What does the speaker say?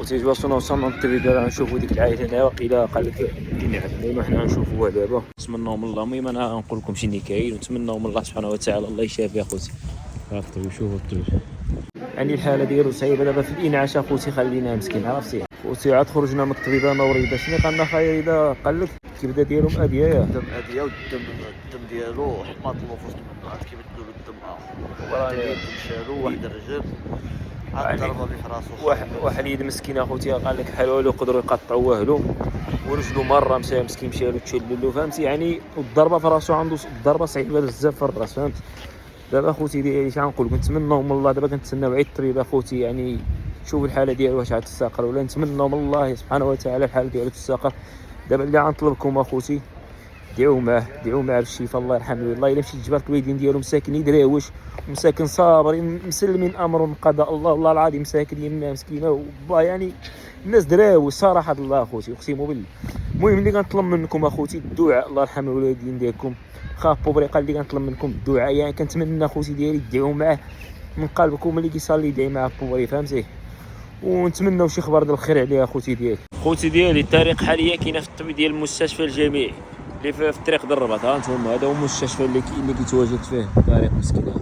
خوتي توصلنا وصلنا للطبيب دابا غنشوفوا ديك العائله هنا واقيلا قال لك المهم حنا غنشوفوها دابا. نتمنوا من الله، المهم انا غنقول لكم شنو كاين ونتمنوا من الله سبحانه وتعالى الله يشافي اخوتي. هاك الطبيب، شوفوا الطبيب يعني الحاله ديالو صعيبه دابا في الانعاش اخوتي، خلينا مسكين عرفتي خوتي. عاد خرجنا من الطبيب انا وريده شنو قالنا خاير اذا قال لك الكبده ديالو مأديه يا الدم اديه والدم ديالو حماط له في وسط المنطقه كيبدلوا له الدم اخر الدم شالو واحد الرجل عاد ضربه به في راسو. واحد اليد مسكين اخوتي قال لك حلوا له يقدروا يقطعوا واهلو ورجلو مره مشى مسكين مشى له تشللو فهمتي يعني. والضربه في راسو عنده ضربه صعيبه بزاف في الراس فهمت. دابا اخوتي ديالي اش غنقول لكم، نتمنوا من الله دابا كنتسناو عيد الطبيب اخوتي يعني شوف الحاله ديالو واش عاد تستاقر ولا. نتمنوا من الله سبحانه وتعالى الحاله ديالو تستاقر. دابا اللي غنطلبكم اخوتي دعوا معاه بالشفاء الله يرحمه. والله الا مشيت جبرت الوالدين ديالو مساكن يدراوش مساكن صابرين مسلمين امر قضاء الله والله العظيم مساكن يما مسكينه والله يعني الناس دراوش صراحه الله اخوتي اقسم بالله. المهم اللي كنطلب منكم اخوتي الدعاء الله يرحم الوالدين ديالكم خاف بوبريقه. اللي كنطلب منكم الدعاء يعني كنتمنى اخوتي ديالي تدعوا معاه من قلبكم اللي كيصلي يدعي معاه بوبري فهمتي. ونتمنوا شي خبر ديال الخير عليه اخوتي ديالي. خوتي ديالي الطريق حاليا كاينه في الطبيب ديال المستشفى الجامعي اللي في الطريق د الرباط. ها انتم هذا هو المستشفى اللي كيتواجد فيه الطريق مسكين.